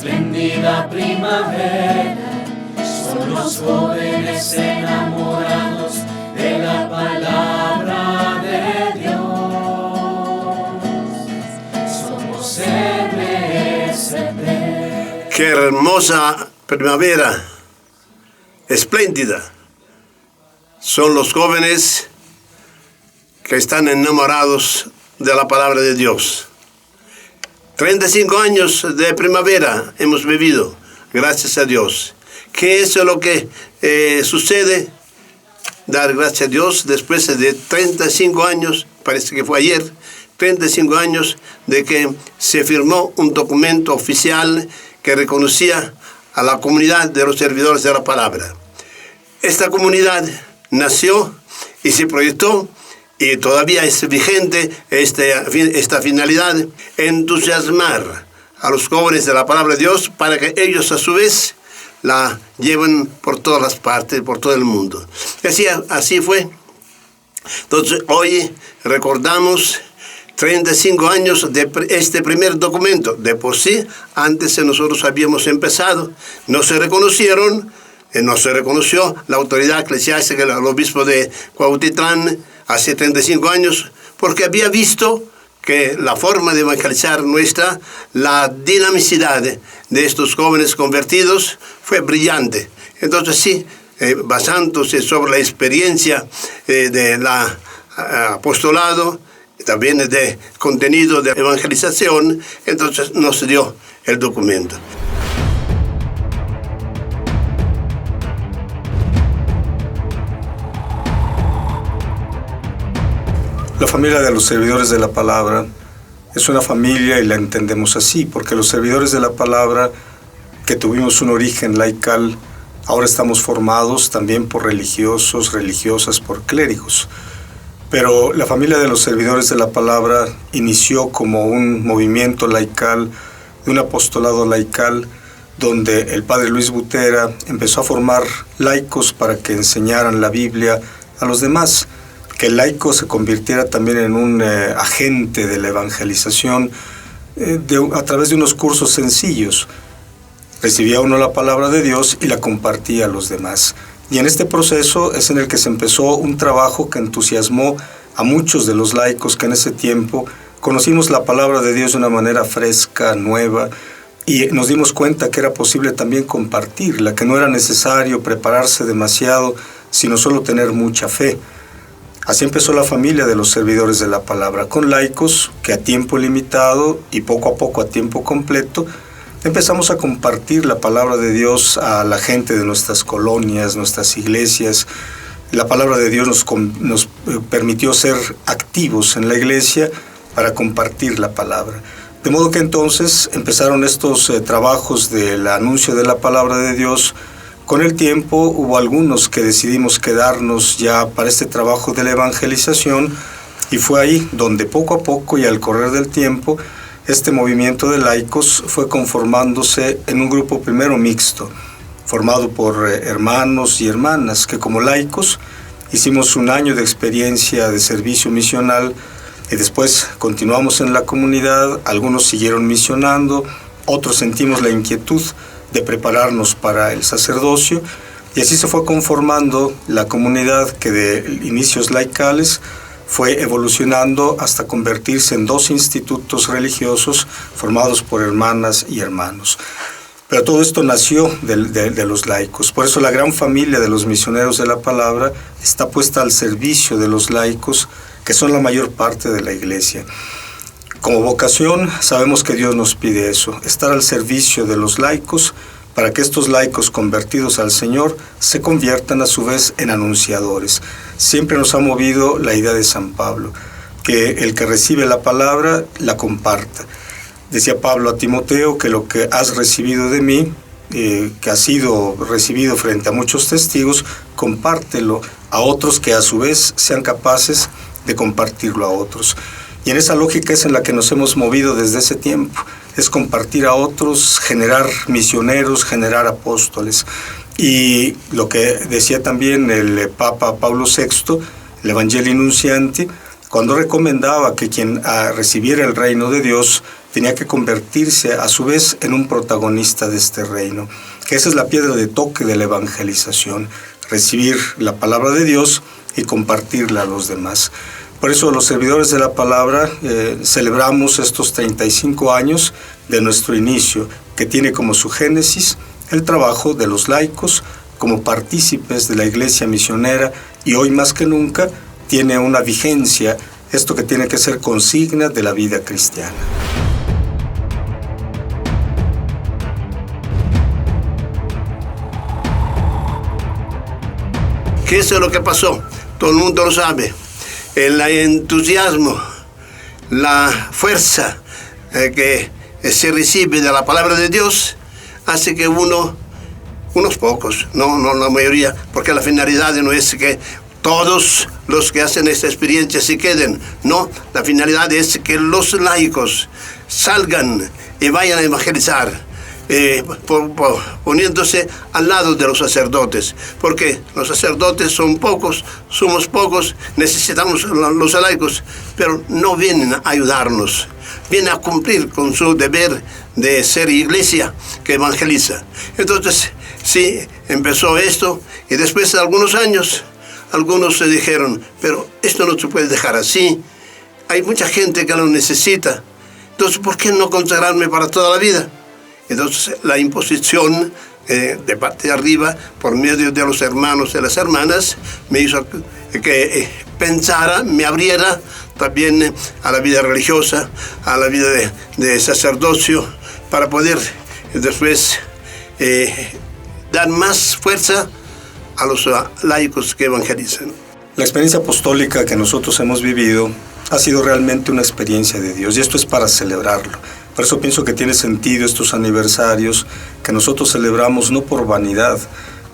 espléndida primavera, son los jóvenes enamorados de la palabra de Dios. Somos MSP. Qué hermosa primavera, espléndida. Son los jóvenes que están enamorados de la palabra de Dios. 35 años de primavera hemos vivido, gracias a Dios. ¿Qué es lo que sucede? Dar gracias a Dios después de 35 años, parece que fue ayer, 35 años de que se firmó un documento oficial que reconocía a la comunidad de los servidores de la palabra. Esta comunidad nació y se proyectó y todavía es vigente esta finalidad, entusiasmar a los jóvenes de la palabra de Dios para que ellos a su vez la lleven por todas las partes, por todo el mundo. Así fue. Entonces hoy recordamos 35 años de este primer documento. De por sí, antes nosotros habíamos empezado, no se reconoció la autoridad eclesiástica, el obispo de Cuautitlán, hace 35 años, porque había visto que la forma de evangelizar nuestra, la dinamicidad de estos jóvenes convertidos fue brillante. Entonces sí, basándose sobre la experiencia de la apostolado, también de contenido de evangelización, entonces nos dio el documento. La familia de los servidores de la palabra es una familia y la entendemos así, porque los servidores de la palabra que tuvimos un origen laical, ahora estamos formados también por religiosos, religiosas, por clérigos. Pero la familia de los servidores de la palabra inició como un movimiento laical, un apostolado laical, donde el padre Luis Butera empezó a formar laicos para que enseñaran la Biblia a los demás, que el laico se convirtiera también en un agente de la evangelización a través de unos cursos sencillos. Recibía uno la palabra de Dios y la compartía a los demás. Y en este proceso es en el que se empezó un trabajo que entusiasmó a muchos de los laicos que en ese tiempo conocimos la palabra de Dios de una manera fresca, nueva, y nos dimos cuenta que era posible también compartirla, que no era necesario prepararse demasiado, sino solo tener mucha fe. Así empezó la familia de los servidores de la palabra, con laicos que a tiempo limitado y poco a poco a tiempo completo empezamos a compartir la palabra de Dios a la gente de nuestras colonias, nuestras iglesias. La palabra de Dios nos permitió ser activos en la iglesia para compartir la palabra. De modo que entonces empezaron estos trabajos del anuncio de la palabra de Dios. Con el tiempo hubo algunos que decidimos quedarnos ya para este trabajo de la evangelización y fue ahí donde poco a poco y al correr del tiempo este movimiento de laicos fue conformándose en un grupo primero mixto, formado por hermanos y hermanas que como laicos hicimos un año de experiencia de servicio misional y después continuamos en la comunidad, algunos siguieron misionando, otros sentimos la inquietud de prepararnos para el sacerdocio y así se fue conformando la comunidad que de inicios laicales fue evolucionando hasta convertirse en 2 institutos religiosos formados por hermanas y hermanos. Pero todo esto nació de los laicos, por eso la gran familia de los misioneros de la palabra está puesta al servicio de los laicos, que son la mayor parte de la iglesia. Como vocación, sabemos que Dios nos pide eso, estar al servicio de los laicos, para que estos laicos convertidos al Señor se conviertan a su vez en anunciadores. Siempre nos ha movido la idea de San Pablo, que el que recibe la palabra la comparta. Decía Pablo a Timoteo que lo que has recibido de mí, que ha sido recibido frente a muchos testigos, compártelo a otros que a su vez sean capaces de compartirlo a otros. Y en esa lógica es en la que nos hemos movido desde ese tiempo, es compartir a otros, generar misioneros, generar apóstoles. Y lo que decía también el Papa Pablo VI, el Evangelii Nuncianti, cuando recomendaba que quien recibiera el reino de Dios tenía que convertirse a su vez en un protagonista de este reino, que esa es la piedra de toque de la evangelización, recibir la palabra de Dios y compartirla a los demás. Por eso los servidores de la palabra celebramos estos 35 años de nuestro inicio, que tiene como su génesis el trabajo de los laicos como partícipes de la iglesia misionera, y hoy más que nunca tiene una vigencia esto que tiene que ser consigna de la vida cristiana. ¿Qué es lo que pasó? Todo el mundo lo sabe. El entusiasmo, la fuerza que se recibe de la palabra de Dios hace que unos pocos, no la mayoría, porque la finalidad no es que todos los que hacen esta experiencia se queden. No, la finalidad es que los laicos salgan y vayan a evangelizar, poniéndose al lado de los sacerdotes, porque los sacerdotes son pocos, somos pocos, necesitamos los laicos, pero no vienen a ayudarnos, vienen a cumplir con su deber de ser iglesia que evangeliza. Entonces, sí, empezó esto, y después de algunos años, algunos se dijeron, pero esto no se puede dejar así, hay mucha gente que lo necesita, entonces ¿por qué no consagrarme para toda la vida? Entonces la imposición de parte de arriba, por medio de los hermanos y las hermanas, me hizo que pensara, me abriera también a la vida religiosa, a la vida de sacerdocio, para poder después dar más fuerza a los laicos que evangelizan. La experiencia apostólica que nosotros hemos vivido ha sido realmente una experiencia de Dios, y esto es para celebrarlo. Por eso pienso que tiene sentido estos aniversarios que nosotros celebramos no por vanidad,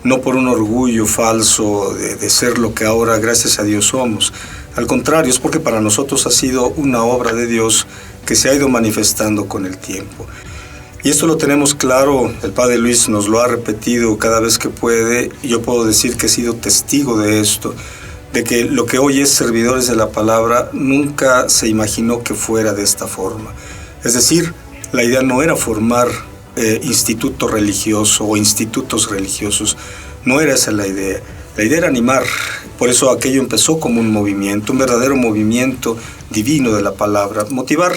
no por un orgullo falso de ser lo que ahora gracias a Dios somos. Al contrario, es porque para nosotros ha sido una obra de Dios que se ha ido manifestando con el tiempo. Y esto lo tenemos claro, el Padre Luis nos lo ha repetido cada vez que puede, y yo puedo decir que he sido testigo de esto, de que lo que hoy es servidores de la palabra nunca se imaginó que fuera de esta forma. Es decir, la idea no era formar instituto religioso o institutos religiosos, no era esa la idea era animar. Por eso aquello empezó como un movimiento, un verdadero movimiento divino de la palabra, motivar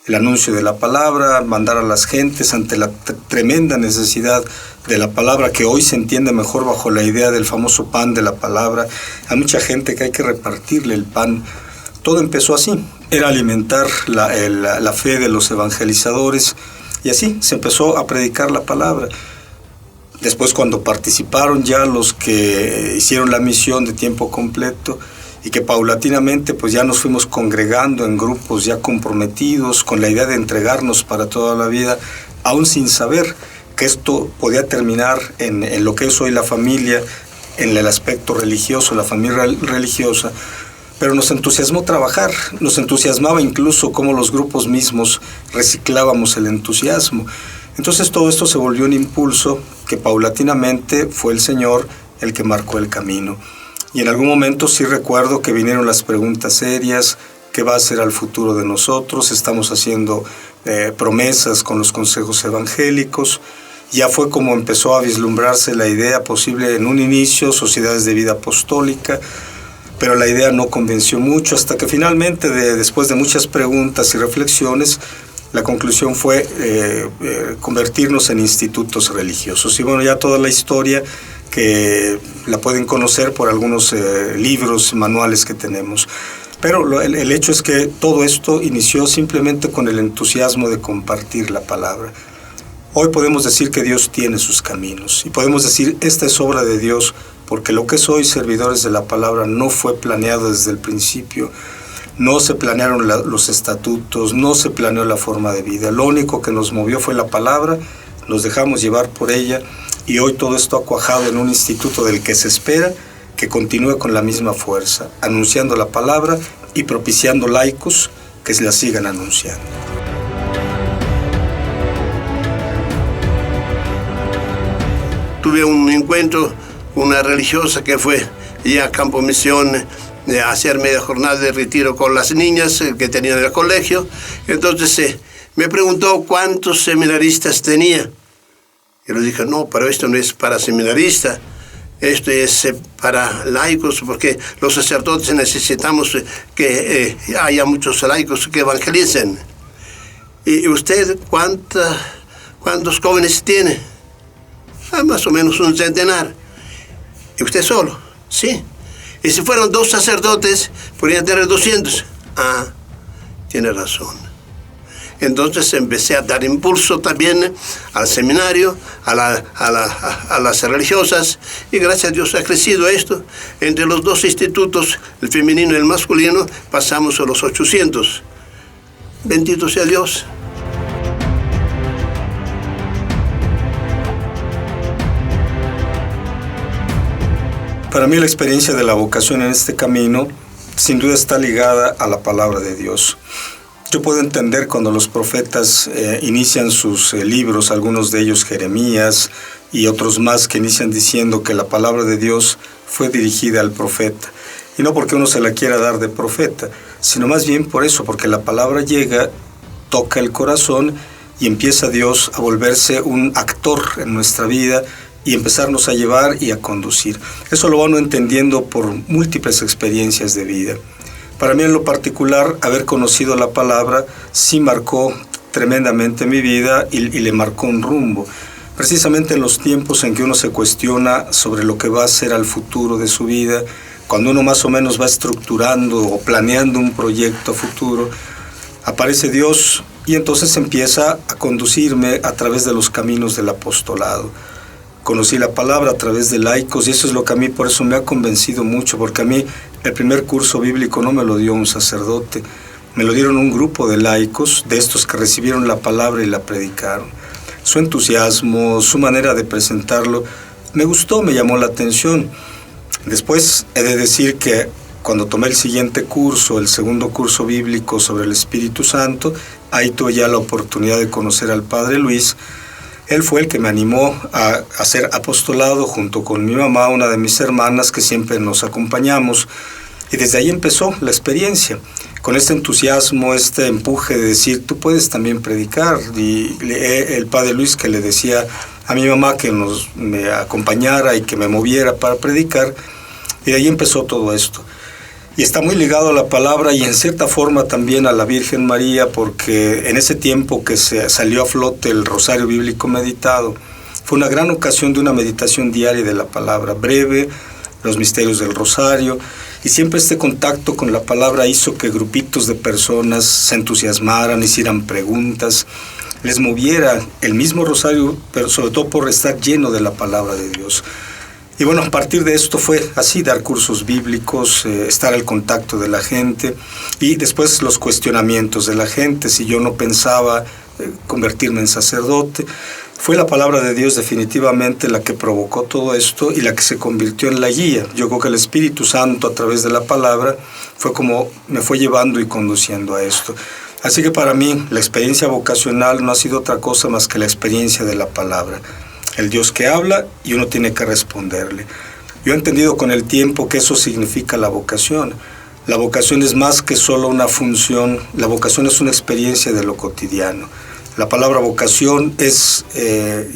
el anuncio de la palabra, mandar a las gentes ante la tremenda necesidad de la palabra, que hoy se entiende mejor bajo la idea del famoso pan de la palabra. Hay mucha gente que hay que repartirle el pan. Todo empezó así, era alimentar la fe de los evangelizadores, y así se empezó a predicar la palabra. Después, cuando participaron ya los que hicieron la misión de tiempo completo, y que paulatinamente pues ya nos fuimos congregando en grupos ya comprometidos con la idea de entregarnos para toda la vida, aún sin saber que esto podía terminar en lo que es hoy la familia, en el aspecto religioso, la familia religiosa. Pero nos entusiasmó trabajar, nos entusiasmaba incluso cómo los grupos mismos reciclábamos el entusiasmo. Entonces todo esto se volvió un impulso que paulatinamente fue el Señor el que marcó el camino. Y en algún momento sí recuerdo que vinieron las preguntas serias: ¿qué va a ser al futuro de nosotros? Estamos haciendo promesas con los consejos evangélicos. Ya fue como empezó a vislumbrarse la idea posible en un inicio, sociedades de vida apostólica, pero la idea no convenció mucho, hasta que finalmente, después de muchas preguntas y reflexiones, la conclusión fue convertirnos en institutos religiosos. Y bueno, ya toda la historia que la pueden conocer por algunos libros, manuales que tenemos. Pero el hecho es que todo esto inició simplemente con el entusiasmo de compartir la palabra. Hoy podemos decir que Dios tiene sus caminos, y podemos decir, esta es obra de Dios, porque lo que es hoy servidores de la palabra no fue planeado desde el principio. No se planearon los estatutos, no se planeó la forma de vida. Lo único que nos movió fue la palabra, nos dejamos llevar por ella, y hoy todo esto ha cuajado en un instituto del que se espera que continúe con la misma fuerza, anunciando la palabra y propiciando laicos que se la sigan anunciando. Tuve un encuentro, una religiosa que fue ya a Campo Misión a hacer media jornada de retiro con las niñas que tenían en el colegio. Entonces Me preguntó cuántos seminaristas tenía. Yo le dije, no, pero esto no es para seminaristas, esto es para laicos, porque los sacerdotes necesitamos que haya muchos laicos que evangelicen. ¿Y usted cuántos jóvenes tiene? Más o menos un centenar. ¿Y usted solo? Sí. Y si fueran 2 sacerdotes, podrían tener 200. Ah, tiene razón. Entonces empecé a dar impulso también al seminario, a las religiosas, y gracias a Dios ha crecido esto. Entre los 2 institutos, el femenino y el masculino, pasamos a los 800. Bendito sea Dios. Para mí la experiencia de la vocación en este camino sin duda está ligada a la palabra de Dios. Yo puedo entender cuando los profetas inician sus libros, algunos de ellos Jeremías y otros más que inician diciendo que la palabra de Dios fue dirigida al profeta. Y no porque uno se la quiera dar de profeta, sino más bien por eso, porque la palabra llega, toca el corazón y empieza Dios a volverse un actor en nuestra vida y empezarnos a llevar y a conducir. Eso lo van entendiendo por múltiples experiencias de vida. Para mí en lo particular, haber conocido la palabra sí marcó tremendamente mi vida y le marcó un rumbo. Precisamente en los tiempos en que uno se cuestiona sobre lo que va a ser al futuro de su vida, cuando uno más o menos va estructurando o planeando un proyecto futuro, aparece Dios y entonces empieza a conducirme a través de los caminos del apostolado. Conocí la palabra a través de laicos y eso es lo que a mí por eso me ha convencido mucho, porque a mí el primer curso bíblico no me lo dio un sacerdote, me lo dieron un grupo de laicos, de estos que recibieron la palabra y la predicaron. Su entusiasmo, su manera de presentarlo, me gustó, me llamó la atención. Después he de decir que cuando tomé el siguiente curso, el segundo curso bíblico sobre el Espíritu Santo, ahí tuve ya la oportunidad de conocer al Padre Luis. Él fue el que me animó a hacer apostolado junto con mi mamá, una de mis hermanas que siempre nos acompañamos. Y desde ahí empezó la experiencia, con este entusiasmo, este empuje de decir, tú puedes también predicar. Y el Padre Luis que le decía a mi mamá que me acompañara y que me moviera para predicar. Y de ahí empezó todo esto. Y está muy ligado a la palabra y en cierta forma también a la Virgen María, porque en ese tiempo que se salió a flote el Rosario Bíblico Meditado, fue una gran ocasión de una meditación diaria de la palabra, breve, los misterios del Rosario, y siempre este contacto con la palabra hizo que grupitos de personas se entusiasmaran, hicieran preguntas, les moviera el mismo Rosario, pero sobre todo por estar lleno de la palabra de Dios. Y bueno, a partir de esto fue así, dar cursos bíblicos, estar al contacto de la gente y después los cuestionamientos de la gente, si yo no pensaba convertirme en sacerdote. Fue la palabra de Dios definitivamente la que provocó todo esto y la que se convirtió en la guía. Yo creo que el Espíritu Santo a través de la palabra fue como me fue llevando y conduciendo a esto. Así que para mí la experiencia vocacional no ha sido otra cosa más que la experiencia de la palabra. El Dios que habla y uno tiene que responderle. Yo he entendido con el tiempo que eso significa la vocación. La vocación es más que solo una función, la vocación es una experiencia de lo cotidiano. La palabra vocación es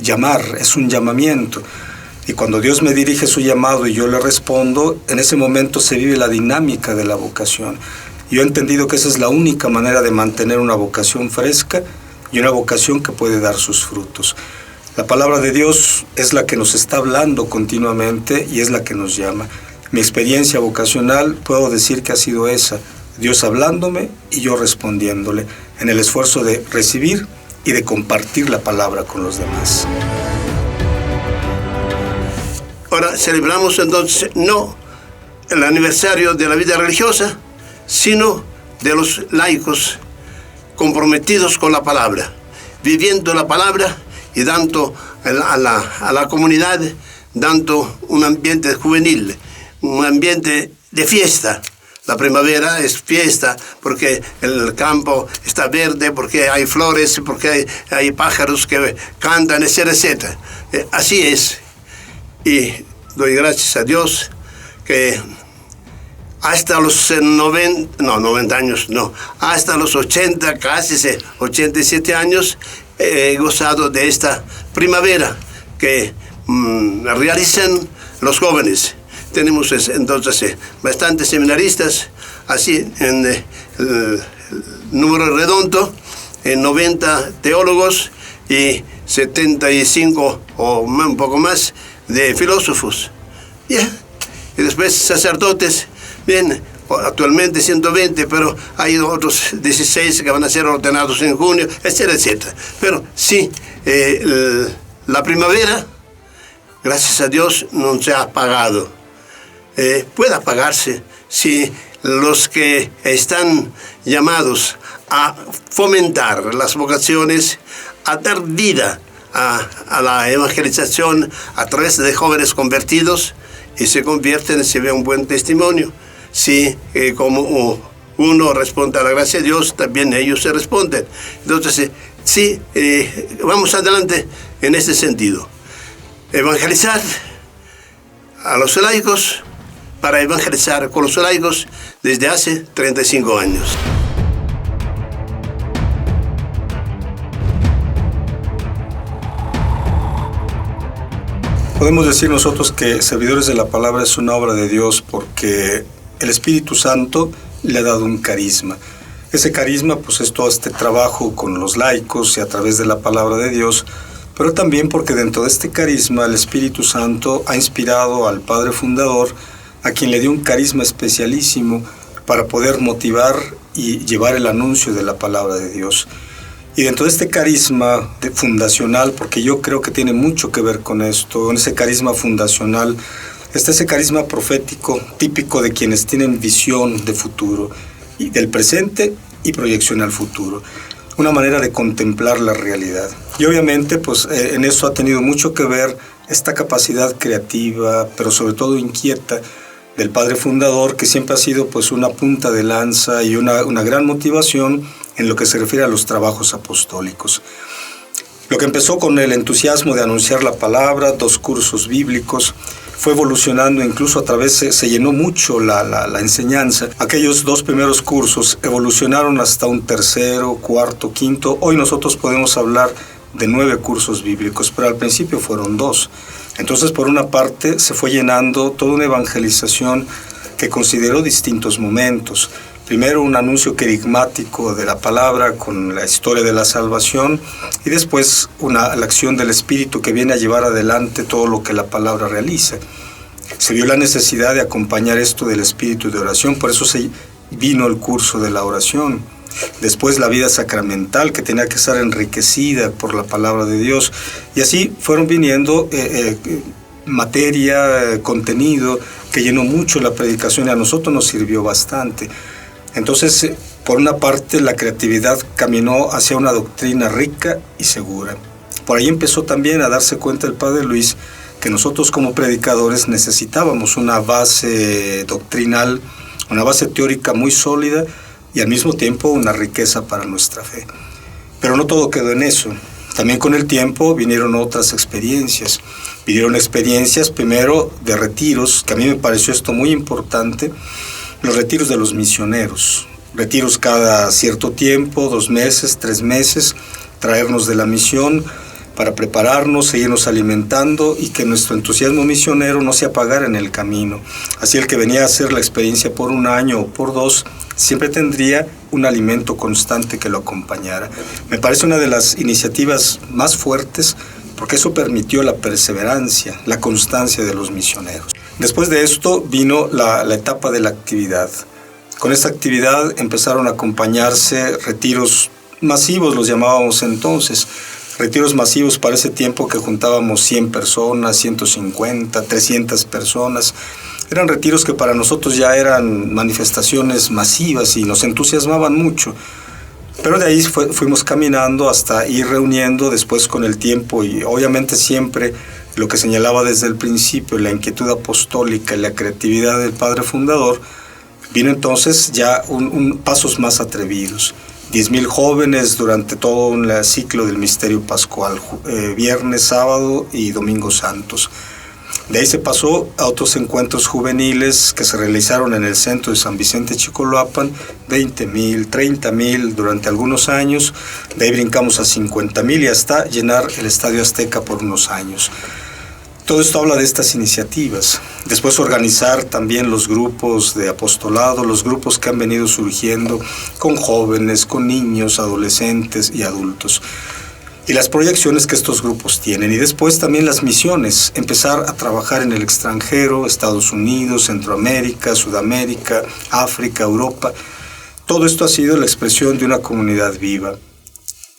llamar, es un llamamiento. Y cuando Dios me dirige su llamado y yo le respondo, en ese momento se vive la dinámica de la vocación. Yo he entendido que esa es la única manera de mantener una vocación fresca y una vocación que puede dar sus frutos. La palabra de Dios es la que nos está hablando continuamente y es la que nos llama. Mi experiencia vocacional puedo decir que ha sido esa, Dios hablándome y yo respondiéndole, en el esfuerzo de recibir y de compartir la palabra con los demás. Ahora celebramos entonces no el aniversario de la vida religiosa, sino de los laicos comprometidos con la palabra, viviendo la palabra y dando a la comunidad, dando un ambiente juvenil, un ambiente de fiesta. La primavera es fiesta porque el campo está verde, porque hay flores, porque hay pájaros que cantan, etcétera, etcétera. Así es. Y doy gracias a Dios que hasta los 90 años, no, hasta los 80, casi 87 años, he gozado de esta primavera que realizan los jóvenes. Tenemos entonces bastantes seminaristas, así en el número redondo, 90 teólogos y 75 o un poco más de filósofos. Yeah. Y después sacerdotes, bien, actualmente 120, pero hay otros 16 que van a ser ordenados en junio, etcétera, etcétera. Pero sí, la primavera, gracias a Dios, no se ha apagado. Puede apagarse si los que están llamados a fomentar las vocaciones, a dar vida a la evangelización a través de jóvenes convertidos, y se convierten, se ve un buen testimonio. Si como uno responde a la gracia de Dios, también ellos se responden. Entonces, sí, vamos adelante en este sentido. Evangelizar a los laicos, para evangelizar con los laicos desde hace 35 años. Podemos decir nosotros que Servidores de la Palabra es una obra de Dios porque el Espíritu Santo le ha dado un carisma. Ese carisma pues es todo este trabajo con los laicos y a través de la Palabra de Dios, pero también porque dentro de este carisma el Espíritu Santo ha inspirado al Padre Fundador, a quien le dio un carisma especialísimo para poder motivar y llevar el anuncio de la Palabra de Dios. Y dentro de este carisma fundacional, porque yo creo que tiene mucho que ver con esto, en ese carisma fundacional, está ese carisma profético típico de quienes tienen visión de futuro, y del presente y proyección al futuro. Una manera de contemplar la realidad. Y obviamente, pues en eso ha tenido mucho que ver esta capacidad creativa, pero sobre todo inquieta, del Padre Fundador, que siempre ha sido pues una punta de lanza y una gran motivación en lo que se refiere a los trabajos apostólicos. Lo que empezó con el entusiasmo de anunciar la palabra, 2 cursos bíblicos, fue evolucionando, incluso a través se llenó mucho la enseñanza. Aquellos 2 primeros cursos evolucionaron hasta un 3º, 4º, 5º. Hoy nosotros podemos hablar de 9 cursos bíblicos, pero al principio fueron 2. Entonces, por una parte, se fue llenando toda una evangelización que consideró distintos momentos. Primero, un anuncio querigmático de la palabra con la historia de la salvación, y después la acción del Espíritu que viene a llevar adelante todo lo que la palabra realiza. Se vio la necesidad de acompañar esto del espíritu de oración, por eso se vino el curso de la oración. Después la vida sacramental, que tenía que estar enriquecida por la palabra de Dios. Y así fueron viniendo materia, contenido, que llenó mucho la predicación y a nosotros nos sirvió bastante. Entonces, por una parte, la creatividad caminó hacia una doctrina rica y segura. Por ahí empezó también a darse cuenta el Padre Luis que nosotros como predicadores necesitábamos una base doctrinal, una base teórica muy sólida, y al mismo tiempo una riqueza para nuestra fe. Pero no todo quedó en eso. También con el tiempo vinieron otras experiencias. Vinieron experiencias primero de retiros, que a mí me pareció esto muy importante, los retiros de los misioneros. Retiros cada cierto tiempo, 2 meses, 3 meses, traernos de la misión para prepararnos, seguirnos alimentando y que nuestro entusiasmo misionero no se apagara en el camino. Así el que venía a hacer la experiencia por 1 año o por 2, siempre tendría un alimento constante que lo acompañara. Me parece una de las iniciativas más fuertes porque eso permitió la perseverancia, la constancia de los misioneros. Después de esto vino la etapa de la actividad. Con esta actividad empezaron a acompañarse retiros masivos, los llamábamos entonces. Retiros masivos para ese tiempo que juntábamos 100 personas, 150, 300 personas. Eran retiros que para nosotros ya eran manifestaciones masivas y nos entusiasmaban mucho. Pero de ahí fuimos caminando hasta ir reuniendo después con el tiempo y obviamente siempre lo que señalaba desde el principio, la inquietud apostólica y la creatividad del Padre Fundador, vino entonces ya pasos más atrevidos. 10,000 jóvenes durante todo un ciclo del misterio pascual, viernes, sábado y domingos santos. De ahí se pasó a otros encuentros juveniles que se realizaron en el centro de San Vicente Chicoloapan, 20,000, 30,000 durante algunos años. De ahí brincamos a 50,000 y hasta llenar el Estadio Azteca por unos años. Todo esto habla de estas iniciativas. Después organizar también los grupos de apostolado, los grupos que han venido surgiendo con jóvenes, con niños, adolescentes y adultos. Y las proyecciones que estos grupos tienen. Y después también las misiones, empezar a trabajar en el extranjero, Estados Unidos, Centroamérica, Sudamérica, África, Europa. Todo esto ha sido la expresión de una comunidad viva.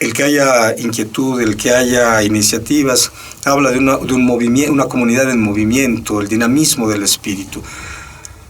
El que haya inquietud, el que haya iniciativas, habla de un movimiento, una comunidad en movimiento, el dinamismo del espíritu.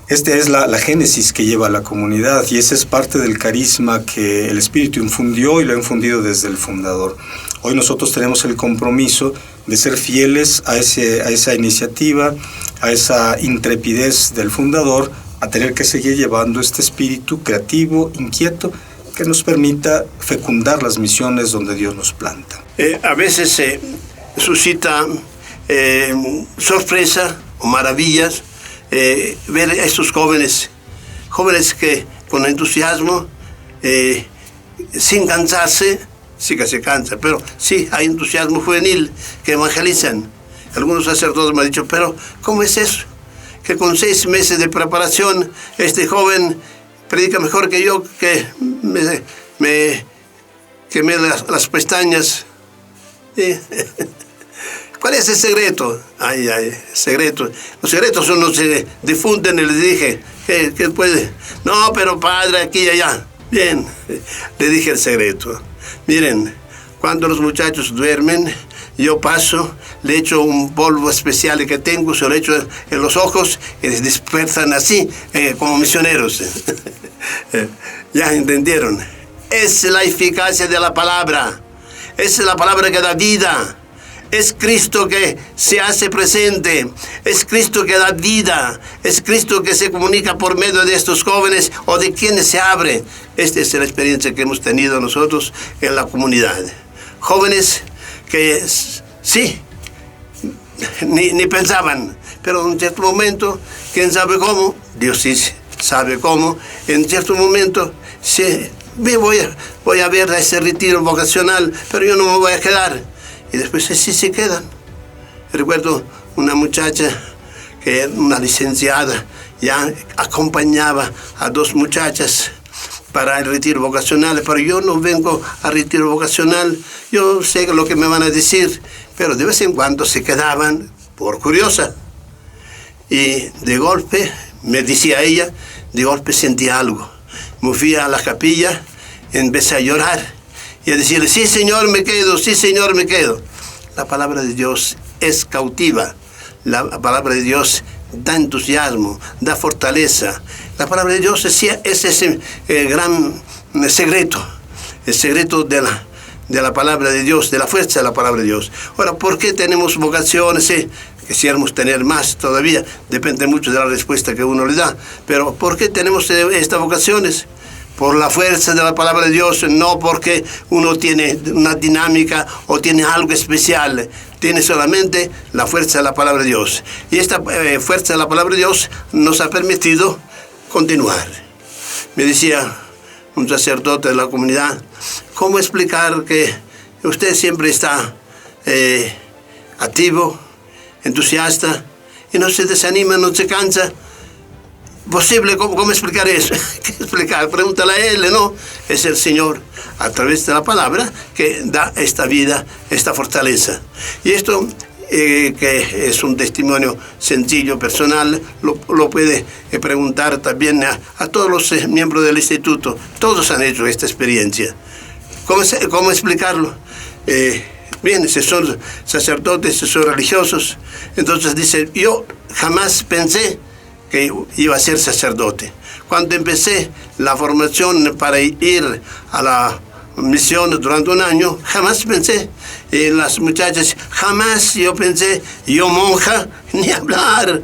Esta es la génesis que lleva a la comunidad y ese es parte del carisma que el Espíritu infundió y lo ha infundido desde el fundador. Hoy nosotros tenemos el compromiso de ser fieles a esa iniciativa, a esa intrepidez del fundador, a tener que seguir llevando este espíritu creativo, inquieto, que nos permita fecundar las misiones donde Dios nos planta. A veces se suscita sorpresa o maravillas ver a estos jóvenes que con entusiasmo, sin cansarse, sí que se cansa, pero sí hay entusiasmo juvenil, que evangelizan. Algunos sacerdotes me han dicho, pero ¿cómo es eso? Que con 6 meses de preparación este joven predica mejor que yo, que me quemé las pestañas. ¿Cuál es el secreto? Secreto. Los secretos no se difunden, les dije. ¿Qué puede? No, pero padre, aquí y allá. Bien, le dije el secreto. Miren, cuando los muchachos duermen, yo paso, le echo un polvo especial que tengo, se lo echo en los ojos y les despertan así, como misioneros. ¿Ya entendieron? Es la eficacia de la palabra. Es la palabra que da vida. Es Cristo que se hace presente, es Cristo que da vida, es Cristo que se comunica por medio de estos jóvenes o de quienes se abre. Esta es la experiencia que hemos tenido nosotros en la comunidad. Jóvenes que sí, ni pensaban, pero en cierto momento, ¿quién sabe cómo? Dios sí sabe cómo. En cierto momento, sí, voy a ver ese retiro vocacional, pero yo no me voy a quedar. Y después sí se quedan. Recuerdo una muchacha, una licenciada, ya acompañaba a 2 muchachas para el retiro vocacional, pero yo no vengo a retiro vocacional, yo sé lo que me van a decir, pero de vez en cuando se quedaban por curiosa. Y de golpe, me decía ella, de golpe sentí algo. Me fui a la capilla, empecé a llorar. Y a decirle, sí, Señor, me quedo, sí, Señor, me quedo. La palabra de Dios es cautiva. La palabra de Dios da entusiasmo, da fortaleza. La palabra de Dios es ese gran secreto. El secreto de la palabra de Dios, de la fuerza de la palabra de Dios. Ahora, ¿por qué tenemos vocaciones? Quisiéramos tener más todavía. Depende mucho de la respuesta que uno le da. Pero ¿por qué tenemos estas vocaciones? Por la fuerza de la palabra de Dios, no porque uno tiene una dinámica o tiene algo especial. Tiene solamente la fuerza de la palabra de Dios. Y esta fuerza de la palabra de Dios nos ha permitido continuar. Me decía un sacerdote de la comunidad, ¿cómo explicar que usted siempre está activo, entusiasta, y no se desanima, no se cansa? Posible, ¿cómo explicar eso? ¿Qué explicar? Pregúntale a él, ¿no? Es el Señor, a través de la palabra, que da esta vida, esta fortaleza. Y esto, que es un testimonio sencillo, personal, lo puede preguntar también a todos los miembros del instituto. Todos han hecho esta experiencia. ¿Cómo explicarlo? Bien, si son sacerdotes, si son religiosos, entonces dice, yo jamás pensé que iba a ser sacerdote. Cuando empecé la formación para ir a la misión durante un año, jamás pensé. Y las muchachas, jamás yo pensé, yo monja, ni hablar.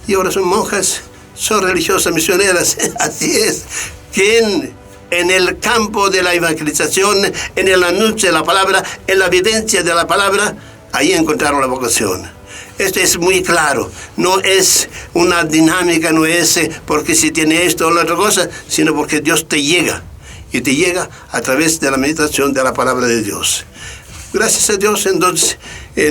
Y ahora son monjas, son religiosas misioneras. Así es. ¿Quién? En el campo de la evangelización, en el anuncio de la palabra, en la evidencia de la palabra, ahí encontraron la vocación. Esto es muy claro. No es una dinámica, no es porque si tiene esto o la otra cosa, sino porque Dios te llega. Y te llega a través de la meditación de la palabra de Dios. Gracias a Dios, entonces,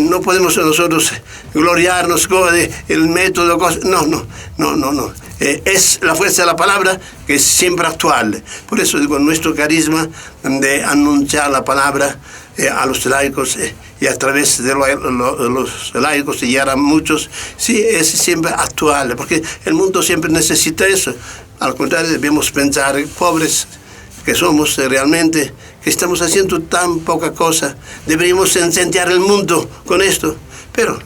no podemos nosotros gloriarnos con el método. No. Es la fuerza de la palabra que es siempre actual. Por eso digo, nuestro carisma de anunciar la palabra a los laicos y a través de los laicos y llegar a muchos, sí, es siempre actual, porque el mundo siempre necesita eso. Al contrario, debemos pensar, pobres que somos realmente, que estamos haciendo tan poca cosa, deberíamos incendiar el mundo con esto, pero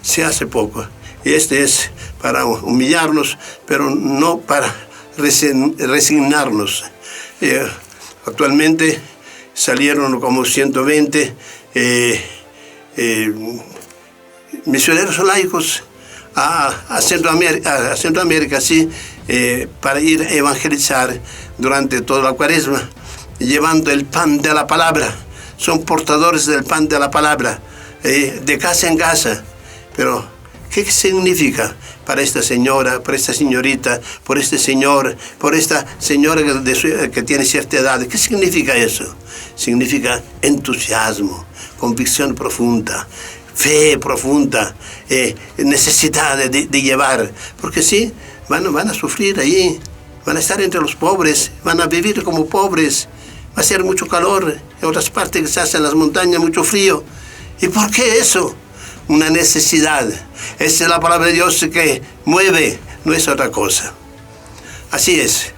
se hace poco. Y este es para humillarnos, pero no para resignarnos. Actualmente salieron como 120 misioneros laicos a Centroamérica, sí, para ir a evangelizar durante toda la Cuaresma, llevando el pan de la palabra. Son portadores del pan de la palabra, de casa en casa. Pero, ¿qué significa para esta señora, para esta señorita, por este señor, por esta señora que tiene cierta edad? ¿Qué significa eso? Significa entusiasmo, convicción profunda, fe profunda, necesidad de llevar. Porque sí, van a sufrir ahí, van a estar entre los pobres, van a vivir como pobres, va a ser mucho calor, en otras partes quizás en las montañas mucho frío. ¿Y por qué eso? Una necesidad. Esa es la palabra de Dios que mueve, no es otra cosa. Así es.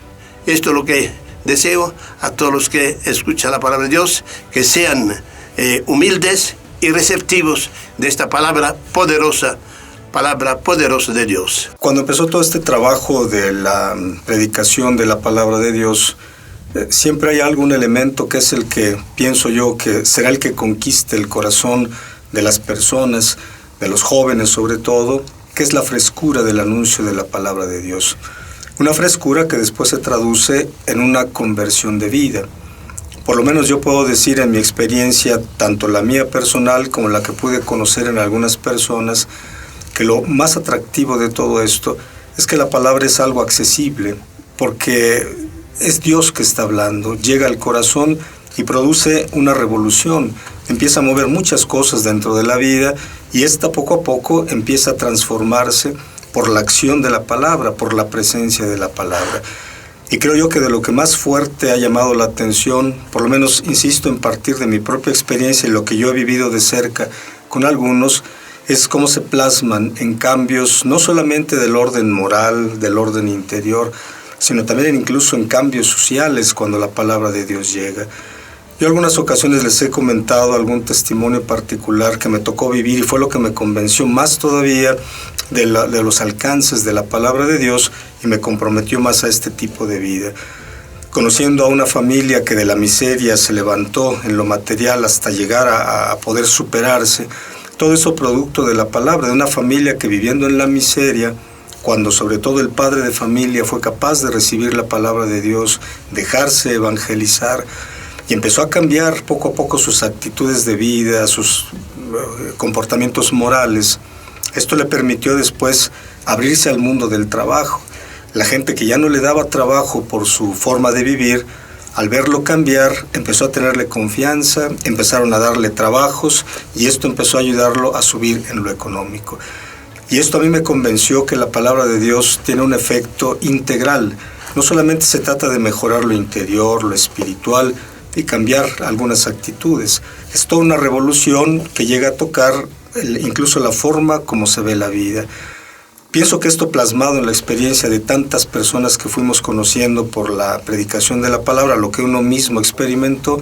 Esto es lo que deseo a todos los que escuchan la palabra de Dios, que sean humildes y receptivos de esta palabra poderosa de Dios. Cuando empezó todo este trabajo de la predicación de la palabra de Dios, siempre hay algún elemento que es el que, pienso yo, que será el que conquiste el corazón de las personas, de los jóvenes sobre todo, que es la frescura del anuncio de la palabra de Dios. Una frescura que después se traduce en una conversión de vida. Por lo menos yo puedo decir en mi experiencia, tanto la mía personal como la que pude conocer en algunas personas, que lo más atractivo de todo esto es que la palabra es algo accesible, porque es Dios que está hablando, llega al corazón y produce una revolución, empieza a mover muchas cosas dentro de la vida y esta poco a poco empieza a transformarse por la acción de la palabra, por la presencia de la palabra. Y creo yo que de lo que más fuerte ha llamado la atención, por lo menos insisto en partir de mi propia experiencia y lo que yo he vivido de cerca con algunos, es cómo se plasman en cambios no solamente del orden moral, del orden interior, sino también incluso en cambios sociales cuando la palabra de Dios llega. Yo en algunas ocasiones les he comentado algún testimonio particular que me tocó vivir y fue lo que me convenció más todavía de los alcances de la palabra de Dios y me comprometió más a este tipo de vida. Conociendo a una familia que de la miseria se levantó en lo material hasta llegar a poder superarse, todo eso producto de la palabra, de una familia que viviendo en la miseria, cuando sobre todo el padre de familia fue capaz de recibir la palabra de Dios, dejarse evangelizar, y empezó a cambiar poco a poco sus actitudes de vida, sus comportamientos morales. Esto le permitió después abrirse al mundo del trabajo. La gente que ya no le daba trabajo por su forma de vivir, al verlo cambiar, empezó a tenerle confianza, empezaron a darle trabajos y esto empezó a ayudarlo a subir en lo económico. Y esto a mí me convenció que la palabra de Dios tiene un efecto integral. No solamente se trata de mejorar lo interior, lo espiritual y cambiar algunas actitudes. Es toda una revolución que llega a tocar incluso la forma como se ve la vida. Pienso que esto plasmado en la experiencia de tantas personas que fuimos conociendo por la predicación de la palabra, lo que uno mismo experimentó,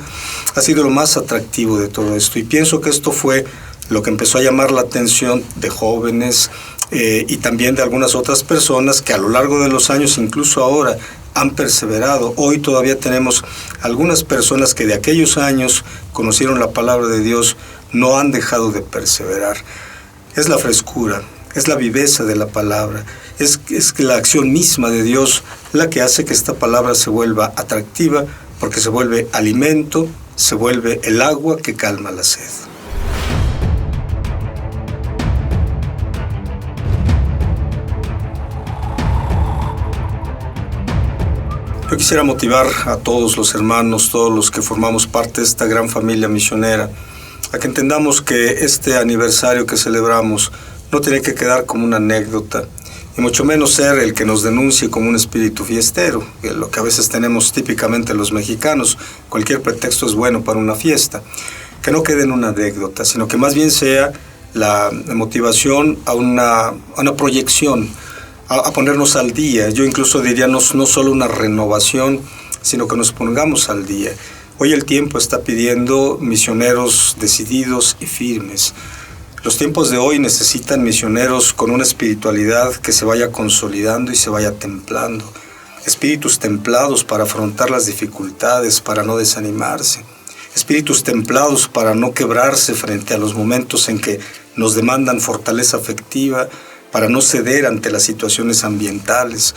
ha sido lo más atractivo de todo esto. Y pienso que esto fue lo que empezó a llamar la atención de jóvenes y también de algunas otras personas que a lo largo de los años, incluso ahora, han perseverado. Hoy todavía tenemos algunas personas que de aquellos años conocieron la palabra de Dios, no han dejado de perseverar. Es la frescura, es la viveza de la palabra, es la acción misma de Dios la que hace que esta palabra se vuelva atractiva, porque se vuelve alimento, se vuelve el agua que calma la sed. quisiera motivar a todos los hermanos, todos los que formamos parte de esta gran familia misionera, a que entendamos que este aniversario que celebramos no tiene que quedar como una anécdota, y mucho menos ser el que nos denuncie como un espíritu fiestero, lo que a veces tenemos típicamente los mexicanos. Cualquier pretexto es bueno para una fiesta. Que no quede en una anécdota, sino que más bien sea la motivación a una proyección, a ponernos al día. Yo incluso diría no solo una renovación, sino que nos pongamos al día. Hoy el tiempo está pidiendo misioneros decididos y firmes. Los tiempos de hoy necesitan misioneros con una espiritualidad que se vaya consolidando y se vaya templando. Espíritus templados para afrontar las dificultades, para no desanimarse. Espíritus templados para no quebrarse frente a los momentos en que nos demandan fortaleza afectiva, para no ceder ante las situaciones ambientales,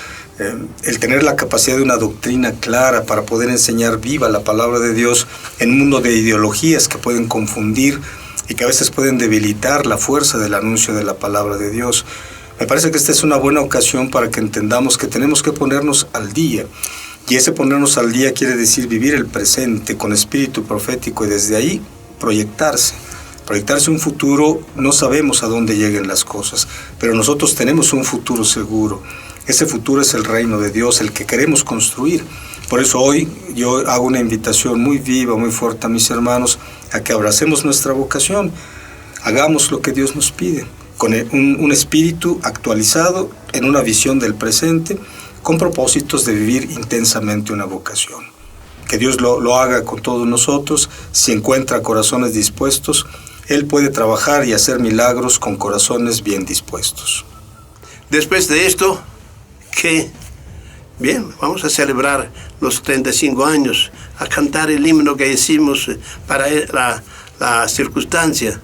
el tener la capacidad de una doctrina clara para poder enseñar viva la palabra de Dios en un mundo de ideologías que pueden confundir y que a veces pueden debilitar la fuerza del anuncio de la palabra de Dios. Me parece que esta es una buena ocasión para que entendamos que tenemos que ponernos al día. Y ese ponernos al día quiere decir vivir el presente con espíritu profético y desde ahí proyectarse. Proyectarse un futuro, no sabemos a dónde lleguen las cosas, pero nosotros tenemos un futuro seguro. Ese futuro es el reino de Dios, el que queremos construir. Por eso hoy yo hago una invitación muy viva, muy fuerte a mis hermanos, a que abracemos nuestra vocación. Hagamos lo que Dios nos pide, con un espíritu actualizado en una visión del presente, con propósitos de vivir intensamente una vocación. Que Dios lo haga con todos nosotros. Si encuentra corazones dispuestos, Él puede trabajar y hacer milagros con corazones bien dispuestos. Después de esto, ¿qué? Bien, vamos a celebrar los 35 años, a cantar el himno que hicimos para la circunstancia,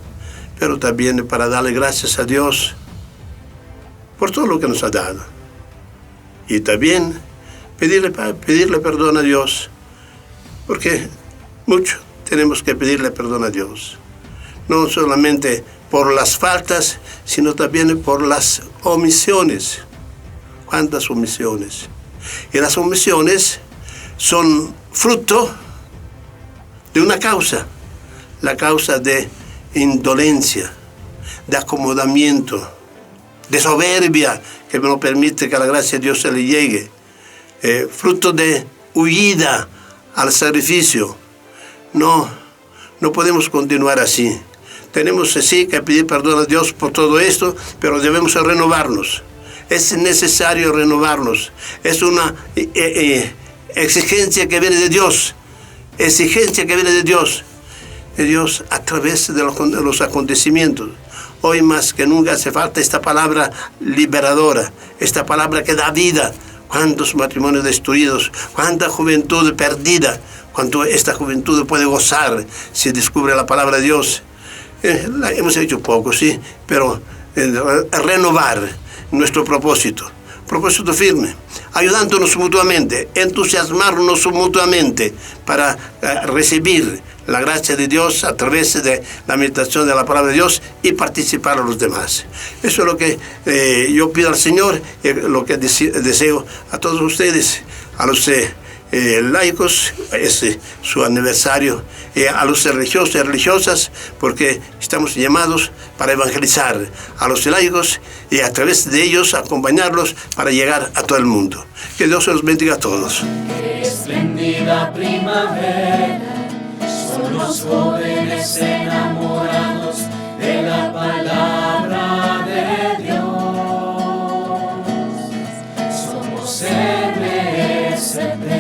pero también para darle gracias a Dios por todo lo que nos ha dado. Y también pedirle perdón a Dios, porque mucho tenemos que pedirle perdón a Dios. No solamente por las faltas, sino también por las omisiones. ¿Cuántas omisiones? Y las omisiones son fruto de una causa, la causa de indolencia, de acomodamiento, de soberbia, que no permite que la gracia de Dios se le llegue, fruto de huida al sacrificio. No podemos continuar así. Tenemos sí que pedir perdón a Dios por todo esto, pero debemos renovarnos. Es necesario renovarnos. Es una exigencia que viene de Dios. Exigencia que viene de Dios. De Dios a través de los acontecimientos. Hoy más que nunca hace falta esta palabra liberadora, esta palabra que da vida. Cuántos matrimonios destruidos, cuánta juventud perdida, cuánto esta juventud puede gozar si descubre la palabra de Dios. Hemos hecho poco, sí, pero renovar nuestro propósito firme, ayudándonos mutuamente, entusiasmarnos mutuamente para recibir la gracia de Dios a través de la meditación de la palabra de Dios y participar a los demás. Eso es lo que yo pido al Señor, lo que deseo a todos ustedes, a los laicos, es su aniversario, a los religiosos y religiosas, porque estamos llamados para evangelizar a los laicos y a través de ellos acompañarlos para llegar a todo el mundo. Que Dios los bendiga a todos. Qué espléndida primavera, son los jóvenes enamorados de la palabra de Dios. Somos MSP.